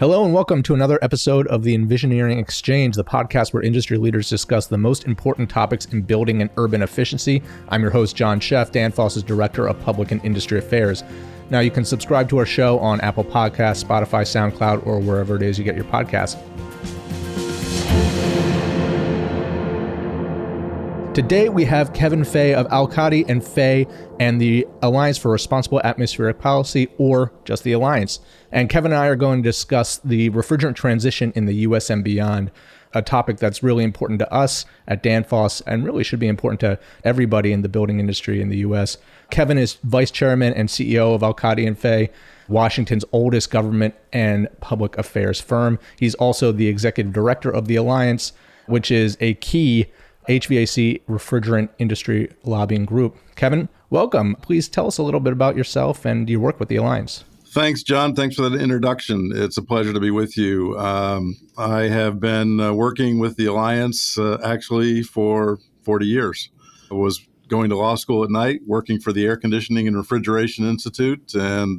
Hello and welcome to another episode of the EnVisioneering Exchange, the podcast where industry leaders discuss the most important topics in building and urban efficiency. I'm your host, John Sheff, Danfoss's Director of Public and Industry Affairs. Now you can subscribe to our show on Apple Podcasts, Spotify, SoundCloud, or wherever it is you get your podcasts. Today we have Kevin Fay of Alcalde and Fay and the Alliance for Responsible Atmospheric Policy, or just the Alliance. And Kevin and I are going to discuss the refrigerant transition in the U.S. and beyond, a topic that's really important to us at Danfoss and really should be important to everybody in the building industry in the U.S. Kevin is Vice Chairman and CEO of Alcalde and Fay, Washington's oldest government and public affairs firm. He's also the Executive Director of the Alliance, which is a key HVAC refrigerant industry lobbying group. Kevin, welcome. Please tell us a little bit about yourself and your work with the Alliance. Thanks, John. Thanks for that introduction. It's a pleasure to be with you. I have been working with the Alliance actually for 40 years. I was going to law school at night, working for the Air Conditioning and Refrigeration Institute, and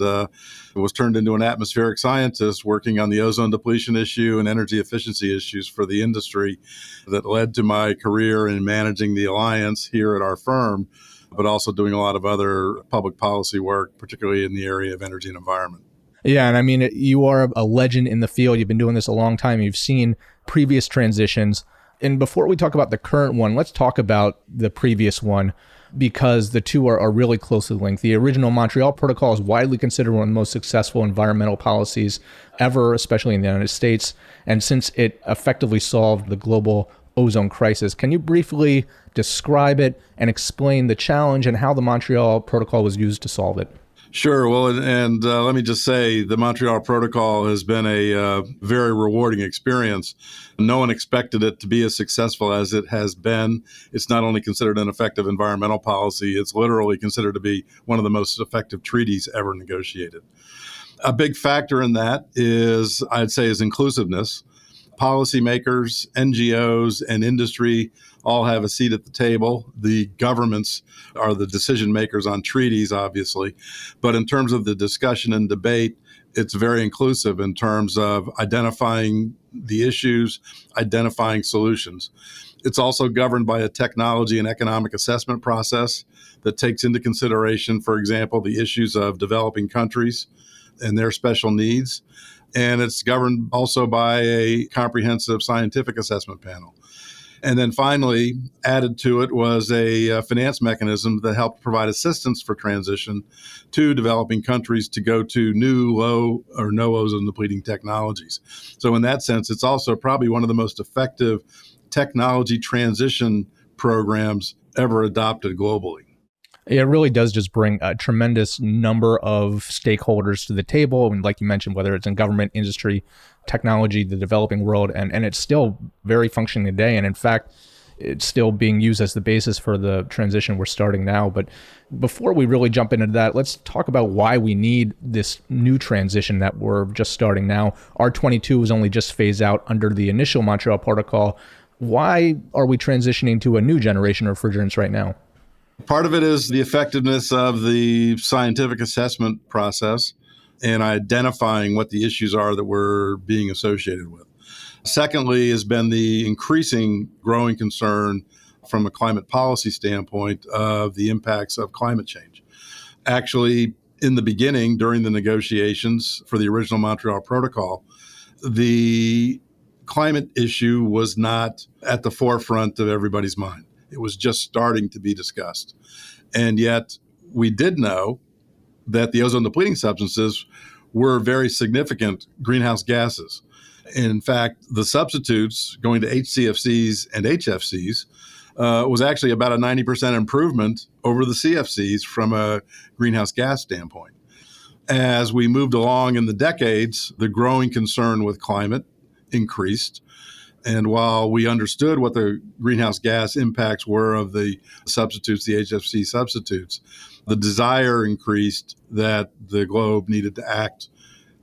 was turned into an atmospheric scientist working on the ozone depletion issue and energy efficiency issues for the industry that led to my career in managing the Alliance here at our firm, but also doing a lot of other public policy work, particularly in the area of energy and environment. Yeah, and I mean, you are a legend in the field. You've been doing this a long time. You've seen previous transitions. And before we talk about the current one, let's talk about the previous one, because the two are really closely linked. The original Montreal Protocol is widely considered one of the most successful environmental policies ever, especially in the United States. And since it effectively solved the global ozone crisis, can you briefly describe it and explain the challenge and how the Montreal Protocol was used to solve it? Sure. Well, and let me just say the Montreal Protocol has been a very rewarding experience. No one expected it to be as successful as it has been. It's not only considered an effective environmental policy, it's literally considered to be one of the most effective treaties ever negotiated. A big factor in that is, I'd say, is inclusiveness. Policymakers, NGOs, and industry all have a seat at the table. The governments are the decision makers on treaties, obviously. But in terms of the discussion and debate, it's very inclusive in terms of identifying the issues, identifying solutions. It's also governed by a technology and economic assessment process that takes into consideration, for example, the issues of developing countries and their special needs. And it's governed also by a comprehensive scientific assessment panel. And then finally, added to it was a finance mechanism that helped provide assistance for transition to developing countries to go to new low or no ozone depleting technologies. So in that sense, it's also probably one of the most effective technology transition programs ever adopted globally. It really does just bring a tremendous number of stakeholders to the table. And like you mentioned, whether it's in government, industry, technology, the developing world, and it's still very functioning today. And in fact, it's still being used as the basis for the transition we're starting now. But before we really jump into that, let's talk about why we need this new transition that we're just starting now. R22 was only just phased out under the initial Montreal Protocol. Why are we transitioning to a new generation of refrigerants right now? Part of it is the effectiveness of the scientific assessment process and identifying what the issues are that we're being associated with. Secondly, has been the increasing growing concern from a climate policy standpoint of the impacts of climate change. Actually, in the beginning, during the negotiations for the original Montreal Protocol, the climate issue was not at the forefront of everybody's mind. It was just starting to be discussed. And yet we did know that the ozone depleting substances were very significant greenhouse gases. In fact, the substitutes going to HCFCs and HFCs was actually about a 90% improvement over the CFCs from a greenhouse gas standpoint. As we moved along in the decades, the growing concern with climate increased. And while we understood what the greenhouse gas impacts were of the substitutes, the HFC substitutes, the desire increased that the globe needed to act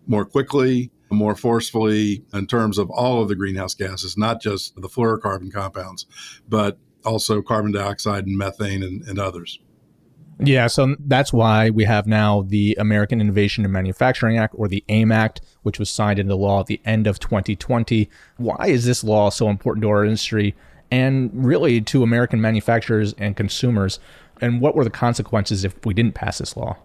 more quickly, more forcefully in terms of all of the greenhouse gases, not just the fluorocarbon compounds, but also carbon dioxide and methane and others. Yeah, so that's why we have now the American Innovation and Manufacturing Act, or the AIM Act, which was signed into law at the end of 2020. Why is this law so important to our industry and really to American manufacturers and consumers? And what were the consequences if we didn't pass this law?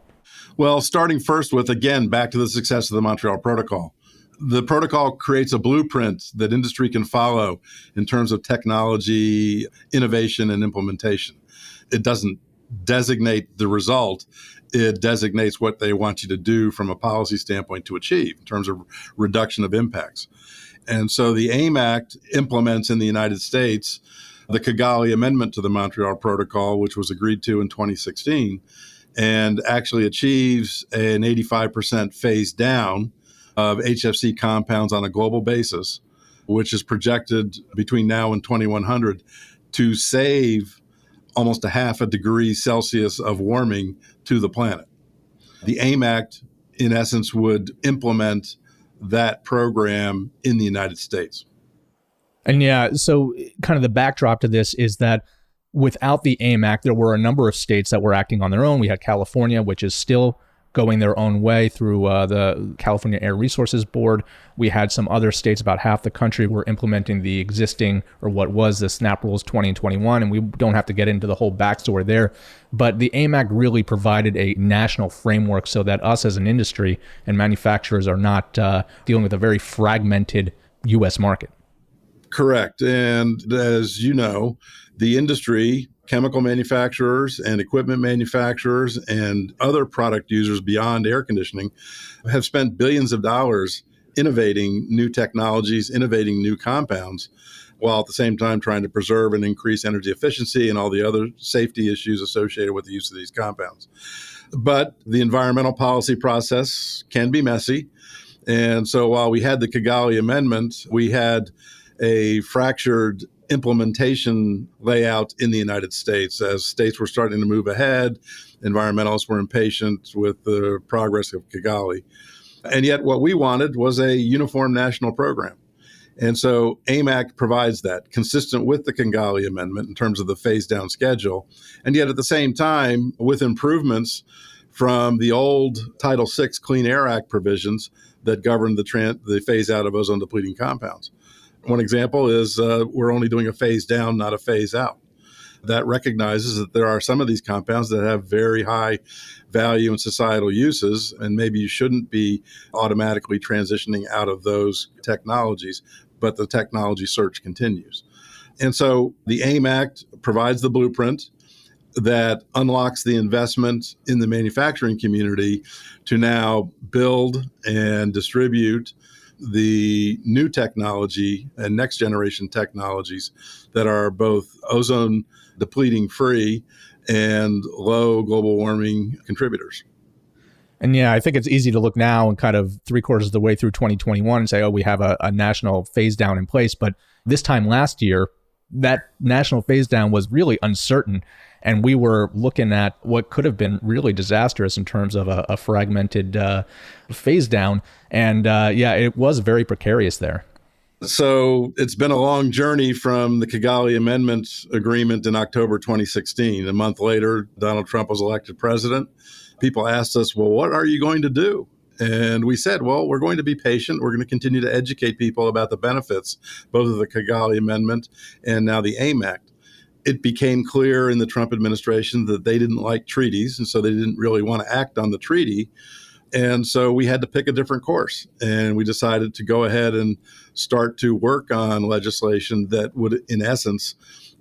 Well, starting first with, again, back to the success of the Montreal Protocol. The protocol creates a blueprint that industry can follow in terms of technology, innovation, and implementation. It doesn't designate the result. It designates what they want you to do from a policy standpoint to achieve in terms of reduction of impacts. And so the AIM Act implements in the United States the Kigali Amendment to the Montreal Protocol, which was agreed to in 2016, and actually achieves an 85% phase down of HFC compounds on a global basis, which is projected between now and 2100 to save almost a half a degree Celsius of warming to the planet. The AIM Act, in essence, would implement that program in the United States. And yeah, so kind of the backdrop to this is that without the AIM Act, there were a number of states that were acting on their own. We had California, which is still going their own way through the California Air Resources Board. We had some other states, about half the country, were implementing the existing, or what was the SNAP Rules 20 and 21, and we don't have to get into the whole backstory there. But the AIM Act really provided a national framework so that us as an industry and manufacturers are not dealing with a very fragmented U.S. market. Correct. And as you know, the industry, chemical manufacturers and equipment manufacturers and other product users beyond air conditioning have spent billions of dollars innovating new technologies, innovating new compounds, while at the same time trying to preserve and increase energy efficiency and all the other safety issues associated with the use of these compounds. But the environmental policy process can be messy. And so while we had the Kigali Amendment, we had a fractured implementation layout in the United States. As states were starting to move ahead, environmentalists were impatient with the progress of Kigali. And yet what we wanted was a uniform national program. And so AIM Act provides that, consistent with the Kigali Amendment in terms of the phase-down schedule. And yet at the same time, with improvements from the old Title VI Clean Air Act provisions that govern the phase-out of ozone-depleting compounds. One example is we're only doing a phase down, not a phase out. That recognizes that there are some of these compounds that have very high value and societal uses, and maybe you shouldn't be automatically transitioning out of those technologies, but the technology search continues. And so the AIM Act provides the blueprint that unlocks the investment in the manufacturing community to now build and distribute the new technology and next generation technologies that are both ozone depleting free and low global warming contributors. And yeah, I think it's easy to look now and kind of 3/4 of the way through 2021 and say, oh, we have a national phase down in place. But this time last year, that national phase down was really uncertain. And we were looking at what could have been really disastrous in terms of a fragmented phase down. And yeah, it was very precarious there. So it's been a long journey from the Kigali Amendment agreement in October 2016. A month later, Donald Trump was elected president. People asked us, well, what are you going to do? And we said, well, we're going to be patient. We're going to continue to educate people about the benefits, both of the Kigali Amendment and now the AIM Act. It became clear in the Trump administration that they didn't like treaties, and so they didn't really want to act on the treaty. And so we had to pick a different course. And we decided to go ahead and start to work on legislation that would, in essence,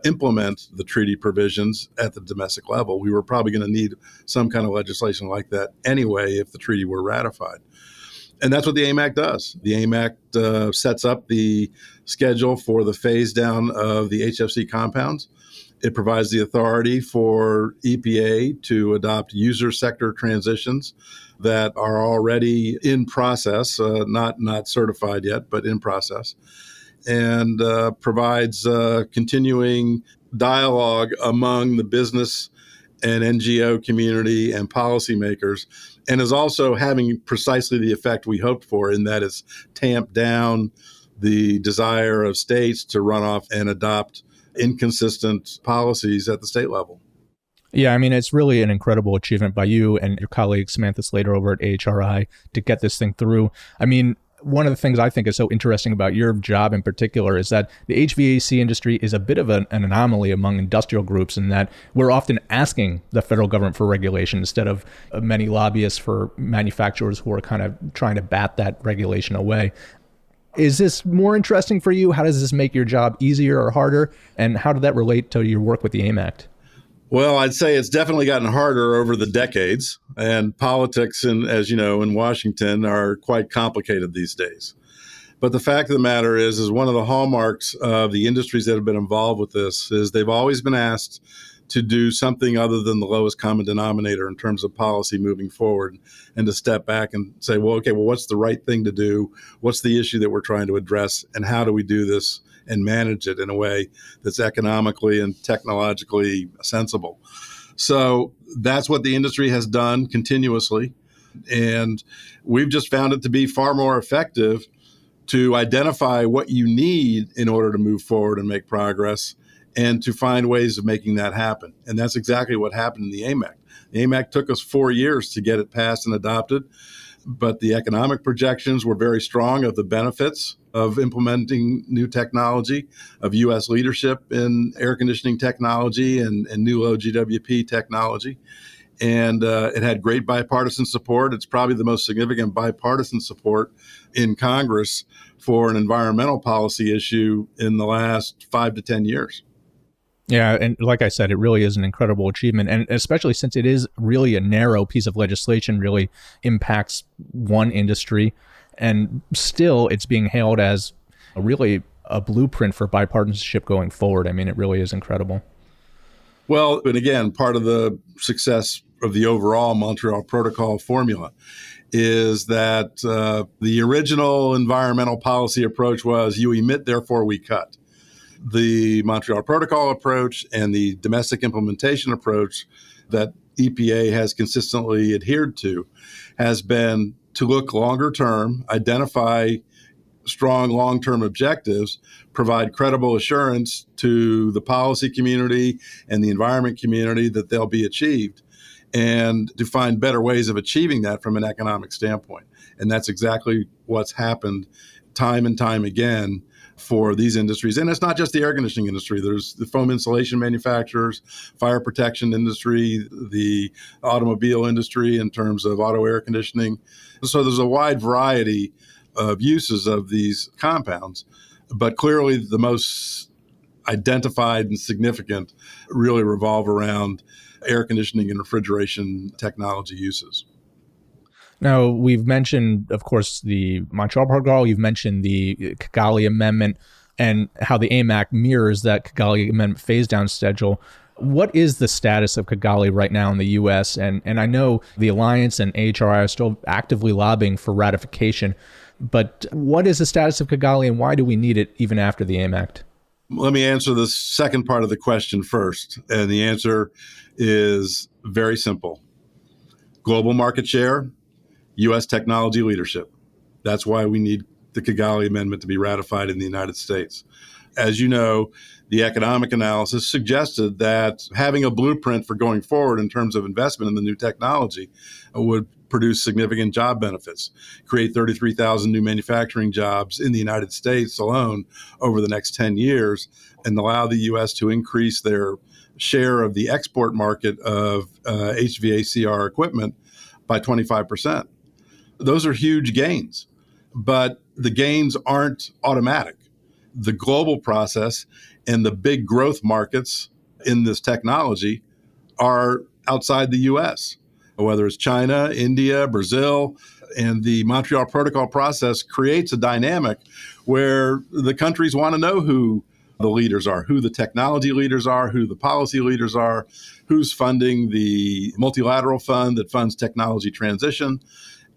implement the treaty provisions at the domestic level. We were probably going to need some kind of legislation like that anyway if the treaty were ratified. And that's what the AIM Act does. The AIM Act sets up the schedule for the phase down of the HFC compounds. It provides the authority for EPA to adopt user sector transitions that are already in process, not certified yet, but in process, and provides continuing dialogue among the business and NGO community and policymakers, and is also having precisely the effect we hoped for, in that it's tamped down the desire of states to run off and adopt inconsistent policies at the state level. Yeah, I mean, it's really an incredible achievement by you and your colleague Samantha Slater over at AHRI to get this thing through. I mean, one of the things I think is so interesting about your job in particular is that the HVAC industry is a bit of an anomaly among industrial groups in that we're often asking the federal government for regulation instead of many lobbyists for manufacturers who are kind of trying to bat that regulation away. Is this more interesting for you? How does this make your job easier or harder? And how did that relate to your work with the AIM Act? Well, I'd say it's definitely gotten harder over the decades, and politics, as you know, in Washington are quite complicated these days. But the fact of the matter is one of the hallmarks of the industries that have been involved with this is they've always been asked to do something other than the lowest common denominator in terms of policy moving forward, and to step back and say, well, what's the right thing to do? What's the issue that we're trying to address? And how do we do this and manage it in a way that's economically and technologically sensible? So that's what the industry has done continuously. And we've just found it to be far more effective to identify what you need in order to move forward and make progress, and to find ways of making that happen. And that's exactly what happened in the AIM Act. The AIM Act took us 4 years to get it passed and adopted, but the economic projections were very strong of the benefits of implementing new technology, of U.S. leadership in air conditioning technology and new low GWP technology. And it had great bipartisan support. It's probably the most significant bipartisan support in Congress for an environmental policy issue in the last 5 to 10 years. Yeah, and like I said, it really is an incredible achievement, and especially since it is really a narrow piece of legislation, really impacts one industry, and still it's being hailed as really a blueprint for bipartisanship going forward. I mean, it really is incredible. Well, and again, part of the success of the overall Montreal Protocol formula is that the original environmental policy approach was you emit, therefore we cut. The Montreal Protocol approach and the domestic implementation approach that EPA has consistently adhered to has been to look longer term, identify strong long-term objectives, provide credible assurance to the policy community and the environment community that they'll be achieved, and to find better ways of achieving that from an economic standpoint. And that's exactly what's happened time and time again for these industries. And it's not just the air conditioning industry. There's the foam insulation manufacturers, fire protection industry, the automobile industry in terms of auto air conditioning. So there's a wide variety of uses of these compounds, but clearly the most identified and significant really revolve around air conditioning and refrigeration technology uses. Now, we've mentioned, of course, the Montreal Protocol. You've mentioned the Kigali Amendment and how the AIM Act mirrors that Kigali Amendment phase-down schedule. What is the status of Kigali right now in the U.S.? And I know the Alliance and AHRI are still actively lobbying for ratification, but what is the status of Kigali and why do we need it even after the AIM Act? Let me answer the second part of the question first. And the answer is very simple. Global market share, U.S. technology leadership. That's why we need the Kigali Amendment to be ratified in the United States. As you know, the economic analysis suggested that having a blueprint for going forward in terms of investment in the new technology would produce significant job benefits, create 33,000 new manufacturing jobs in the United States alone over the next 10 years, and allow the U.S. to increase their share of the export market of HVACR equipment by 25%. Those are huge gains, but the gains aren't automatic. The global process and the big growth markets in this technology are outside the U.S., whether it's China, India, Brazil, and the Montreal Protocol process creates a dynamic where the countries want to know who the leaders are, who the technology leaders are, who the policy leaders are, who's funding the multilateral fund that funds technology transition.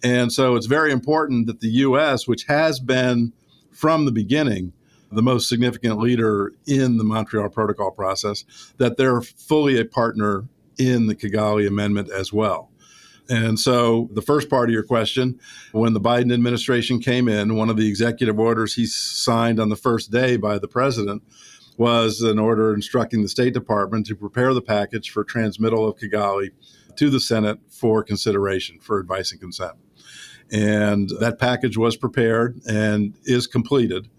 And so it's very important that the U.S., which has been from the beginning the most significant leader in the Montreal Protocol process, that they're fully a partner in the Kigali Amendment as well. And so the first part of your question, when the Biden administration came in, one of the executive orders he signed on the first day by the president was an order instructing the State Department to prepare the package for transmittal of Kigali to the Senate for consideration, for advice and consent. And that package was prepared and is completed.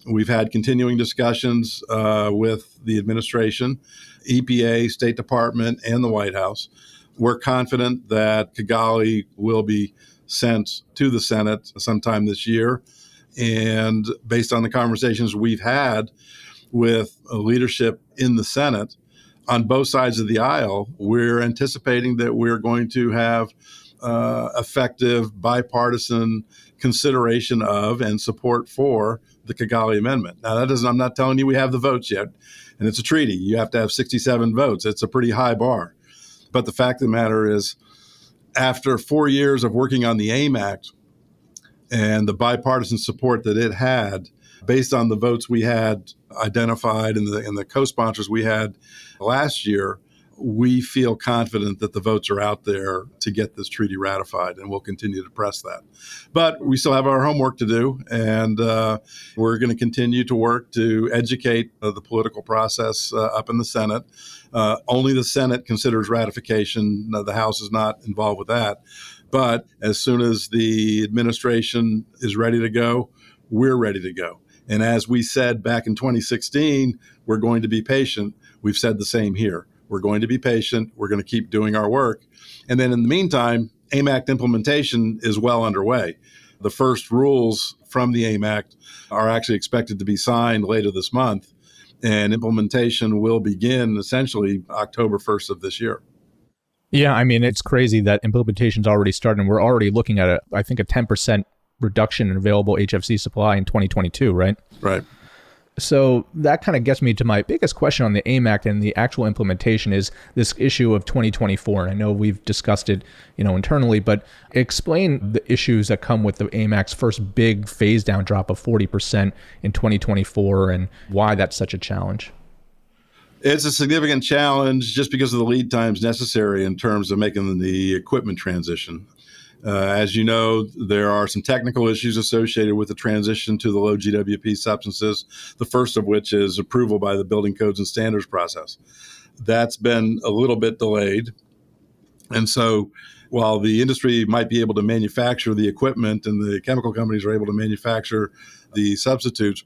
We've had continuing discussions with the administration, EPA, State Department, and the White House. We're confident that Kigali will be sent to the Senate sometime this year. And based on the conversations we've had with leadership in the Senate on both sides of the aisle, we're anticipating that we're going to have effective bipartisan consideration of and support for the Kigali Amendment. Now, I'm not telling you we have the votes yet, and it's a treaty. You have to have 67 votes. It's a pretty high bar. But the fact of the matter is, after 4 years of working on the AIM Act and the bipartisan support that it had, based on the votes we had identified and the co-sponsors we had last year, we feel confident that the votes are out there to get this treaty ratified, and we'll continue to press that. But we still have our homework to do, and we're going to continue to work to educate the political process up in the Senate. Only the Senate considers ratification. The House is not involved with that. But as soon as the administration is ready to go, we're ready to go. And as we said back in 2016, we're going to be patient. We've said the same here. We're going to be patient. We're going to keep doing our work. And then in the meantime, AIM Act implementation is well underway. The first rules from the AIM Act are actually expected to be signed later this month, and implementation will begin essentially October 1st of this year. Yeah, I mean, it's crazy that implementation's already started, and we're already looking at, I think, a 10% reduction in available HFC supply in 2022, right? Right. So that kind of gets me to my biggest question on the AIM Act and the actual implementation is this issue of 2024. And I know we've discussed it, internally, but explain the issues that come with the AIM Act's first big phase down drop of 40% in 2024 and why that's such a challenge. It's a significant challenge just because of the lead times necessary in terms of making the equipment transition. As you know, there are some technical issues associated with the transition to the low GWP substances, the first of which is approval by the Building Codes and Standards process. That's been a little bit delayed. And so while the industry might be able to manufacture the equipment and the chemical companies are able to manufacture the substitutes,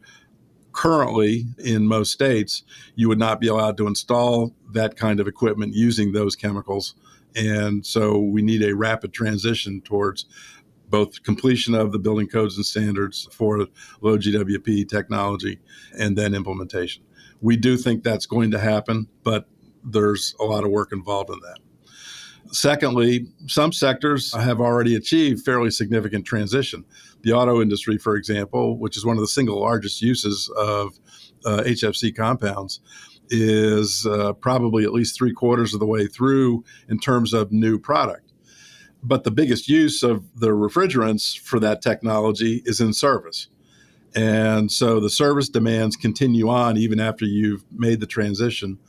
currently in most states, you would not be allowed to install that kind of equipment using those chemicals. And so we need a rapid transition towards both completion of the building codes and standards for low GWP technology and then implementation. We do think that's going to happen, but there's a lot of work involved in that. Secondly, some sectors have already achieved fairly significant transition. The auto industry, for example, which is one of the single largest uses of HFC compounds, is probably at least 3/4 of the way through in terms of new product. But the biggest use of the refrigerants for that technology is in service. And so the service demands continue on even after you've made the transition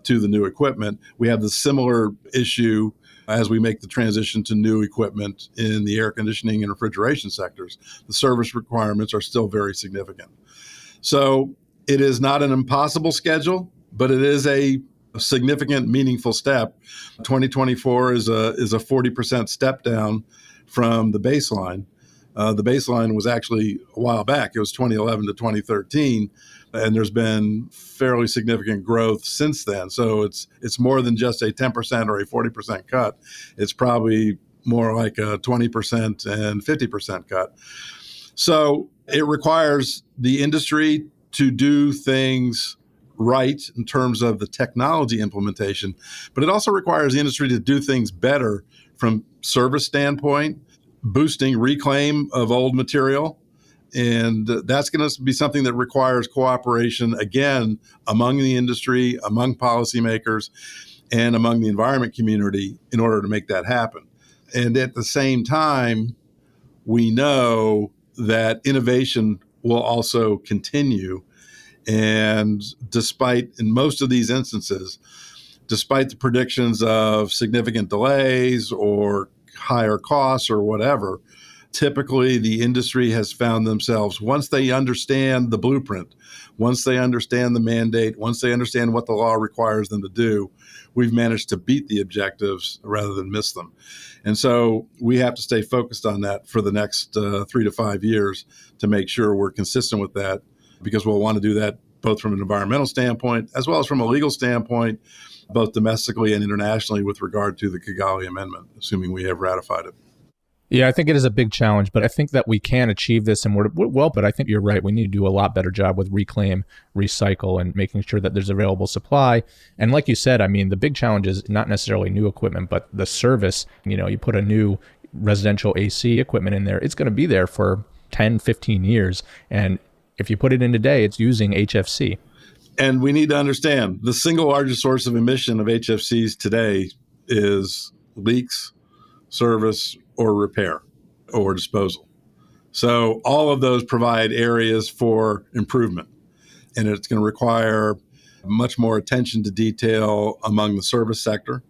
to the new equipment. We have the similar issue as we make the transition to new equipment in the air conditioning and refrigeration sectors. The service requirements are still very significant. So it is not an impossible schedule, but it is a significant, meaningful step. 2024 is a 40% step down from the baseline. The baseline was actually a while back. It was 2011 to 2013, and there's been fairly significant growth since then. So it's more than just a 10% or a 40% cut. It's probably more like a 20% and 50% cut. So it requires the industry to do things right in terms of the technology implementation, but it also requires the industry to do things better from service standpoint, boosting reclaim of old material. And that's going to be something that requires cooperation, again, among the industry, among policymakers, and among the environment community in order to make that happen. And at the same time, we know that innovation will also continue. And despite, in most of these instances, despite the predictions of significant delays or higher costs or whatever, typically the industry has found themselves, once they understand the blueprint, once they understand the mandate, once they understand what the law requires them to do, we've managed to beat the objectives rather than miss them. And so we have to stay focused on that for the next 3 to 5 years to make sure we're consistent with that, because we'll want to do that both from an environmental standpoint as well as from a legal standpoint, both domestically and internationally with regard to the Kigali Amendment, assuming we have ratified it. Yeah, I think it is a big challenge, but I think that we can achieve this, and but I think you're right. We need to do a lot better job with reclaim, recycle, and making sure that there's available supply. And like you said, I mean, the big challenge is not necessarily new equipment, but the service. You put a new residential AC equipment in there, it's going to be there for 10, 15 years. And if you put it in today, it's using HFC. And we need to understand the single largest source of emission of HFCs today is leaks, service, or repair or disposal. So all of those provide areas for improvement. And it's going to require much more attention to detail among the service sector,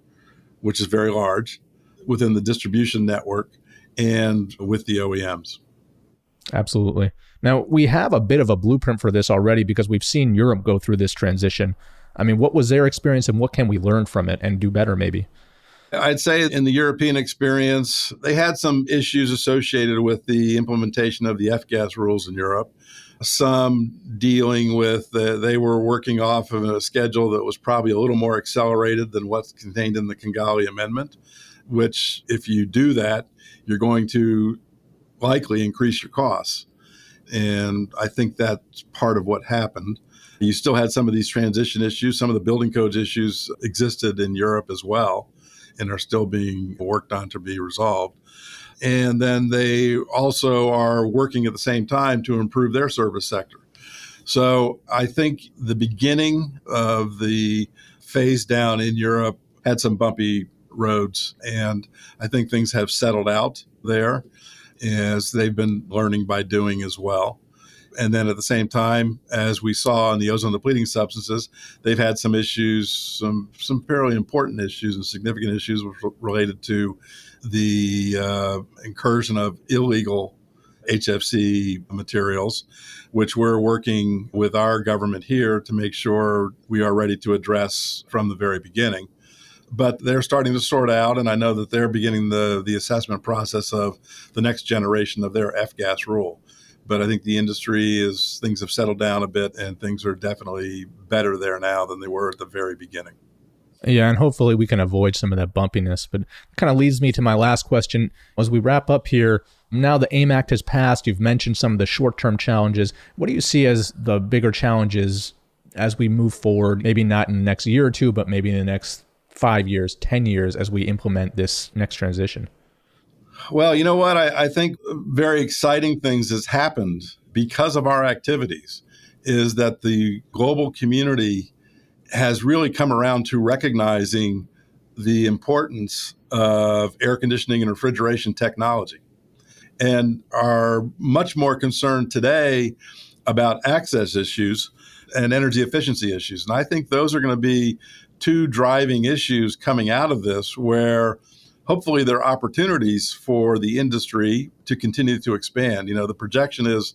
which is very large, within the distribution network, and with the OEMs. Absolutely. Now, we have a bit of a blueprint for this already because we've seen Europe go through this transition. I mean, what was their experience and what can we learn from it and do better maybe? I'd say in the European experience, they had some issues associated with the implementation of the F-gas rules in Europe. Some dealing with, they were working off of a schedule that was probably a little more accelerated than what's contained in the Kigali Amendment, which if you do that, you're going to likely increase your costs. And I think that's part of what happened. You still had some of these transition issues. Some of the building codes issues existed in Europe as well and are still being worked on to be resolved. And then they also are working at the same time to improve their service sector. So I think the beginning of the phase down in Europe had some bumpy roads, and I think things have settled out there as they've been learning by doing as well. And then at the same time, as we saw in the ozone depleting substances, they've had some issues, some fairly important issues and significant issues related to the incursion of illegal HFC materials, which we're working with our government here to make sure we are ready to address from the very beginning. But they're starting to sort out, and I know that they're beginning the assessment process of the next generation of their F-gas rule. But I think the industry things have settled down a bit, and things are definitely better there now than they were at the very beginning. Yeah, and hopefully we can avoid some of that bumpiness. But it kind of leads me to my last question. As we wrap up here, now the AIM Act has passed. You've mentioned some of the short-term challenges. What do you see as the bigger challenges as we move forward, maybe not in the next year or two, but maybe in the next 5 years, 10 years as we implement this next transition? Well, you know what? I think very exciting things has happened because of our activities is that the global community has really come around to recognizing the importance of air conditioning and refrigeration technology and are much more concerned today about access issues and energy efficiency issues. And I think those are going to be two driving issues coming out of this where hopefully there are opportunities for the industry to continue to expand. You know, the projection is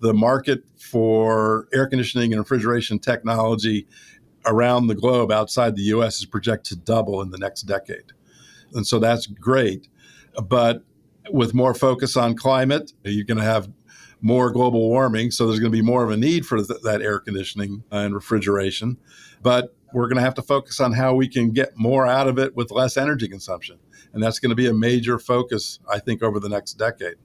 the market for air conditioning and refrigeration technology around the globe outside the U.S. is projected to double in the next decade. And so that's great. But with more focus on climate, you're going to have more global warming. So there's going to be more of a need for that air conditioning and refrigeration. But we're going to have to focus on how we can get more out of it with less energy consumption. And that's going to be a major focus, I think, over the next decade.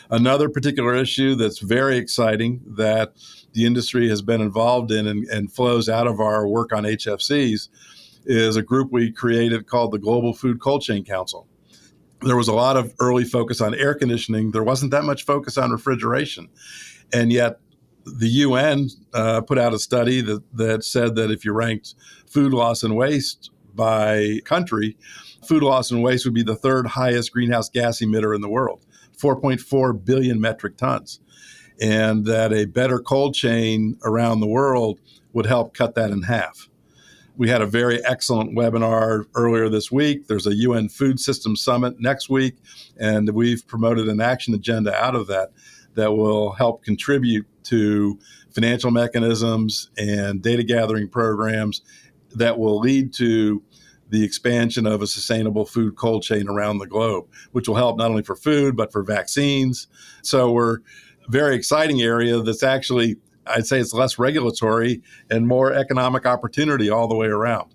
Another particular issue that's very exciting that the industry has been involved in and flows out of our work on HFCs is a group we created called the Global Food Cold Chain Council. There was a lot of early focus on air conditioning. There wasn't that much focus on refrigeration. And yet the UN put out a study that said that if you ranked food loss and waste by country, food loss and waste would be the third highest greenhouse gas emitter in the world, 4.4 billion metric tons. And that a better cold chain around the world would help cut that in half. We had a very excellent webinar earlier this week. There's a UN Food Systems Summit next week, and we've promoted an action agenda out of that will help contribute to financial mechanisms and data gathering programs that will lead to the expansion of a sustainable food cold chain around the globe, which will help not only for food, but for vaccines. So we're a very exciting area that's actually, I'd say it's less regulatory and more economic opportunity all the way around.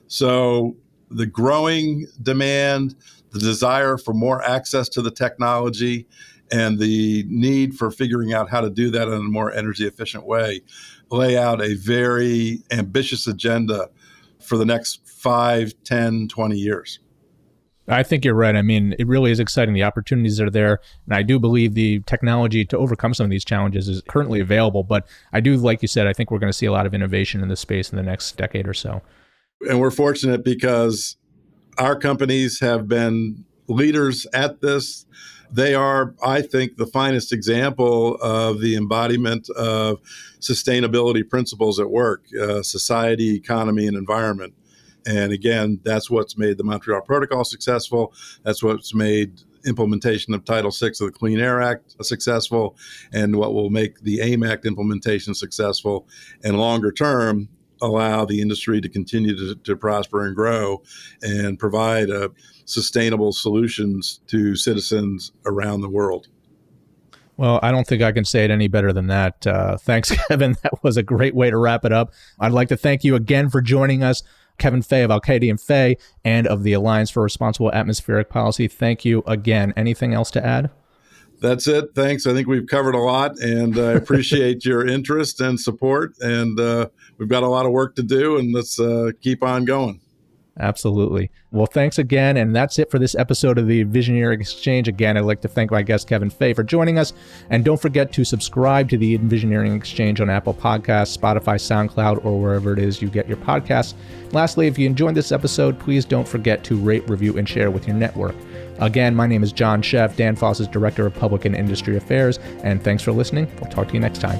So the growing demand, the desire for more access to the technology, and the need for figuring out how to do that in a more energy efficient way lay out a very ambitious agenda for the next 5, 10, 20 years. I think you're right. I mean, it really is exciting. The opportunities are there. And I do believe the technology to overcome some of these challenges is currently available. But I do, like you said, I think we're going to see a lot of innovation in this space in the next decade or so. And we're fortunate because our companies have been leaders at this. They are, I think, the finest example of the embodiment of sustainability principles at work, society, economy, and environment. And again, that's what's made the Montreal Protocol successful. That's what's made implementation of Title VI of the Clean Air Act successful, and what will make the AIM Act implementation successful, and longer term, allow the industry to continue to prosper and grow and provide sustainable solutions to citizens around the world. Well, I don't think I can say it any better than that. Thanks, Kevin. That was a great way to wrap it up. I'd like to thank you again for joining us, Kevin Fay of Alcalde and Fay and of the Alliance for Responsible Atmospheric Policy. Thank you again. Anything else to add? That's it. Thanks. I think we've covered a lot, and I appreciate your interest and support. And we've got a lot of work to do, and let's keep on going. Absolutely. Well, thanks again. And that's it for this episode of the EnVisioneering Exchange. Again, I'd like to thank my guest, Kevin Fay, for joining us. And don't forget to subscribe to the EnVisioneering Exchange on Apple Podcasts, Spotify, SoundCloud, or wherever it is you get your podcasts. Lastly, if you enjoyed this episode, please don't forget to rate, review, and share with your network. Again, my name is John Sheff, Danfoss's Director of Public and Industry Affairs, and thanks for listening. We'll talk to you next time.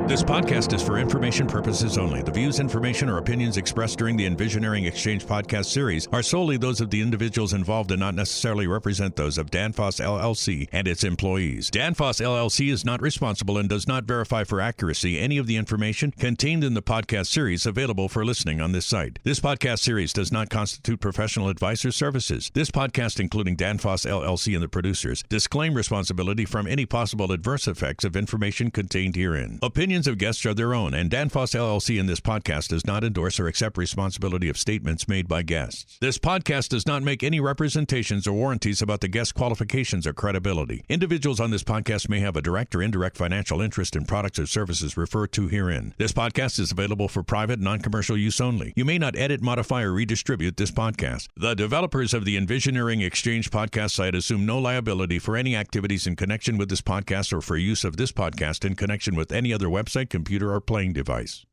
This podcast is for information purposes only. The views, information, or opinions expressed during the EnVisioneering Exchange podcast series are solely those of the individuals involved and not necessarily represent those of Danfoss LLC and its employees. Danfoss LLC is not responsible and does not verify for accuracy any of the information contained in the podcast series available for listening on this site. This podcast series does not constitute professional advice or services. This podcast, including Danfoss LLC and the producers, disclaim responsibility from any possible adverse effects of information contained herein. Opinions of guests are their own, and Danfoss LLC in this podcast does not endorse or accept responsibility of statements made by guests. This podcast does not make any representations or warranties about the guest qualifications or credibility. Individuals on this podcast may have a direct or indirect financial interest in products or services referred to herein. This podcast is available for private, non-commercial use only. You may not edit, modify, or redistribute this podcast. The developers of the EnVisioneering Exchange podcast site assume no liability for any activities in connection with this podcast or for use of this podcast in connection with any other website, computer, or playing device.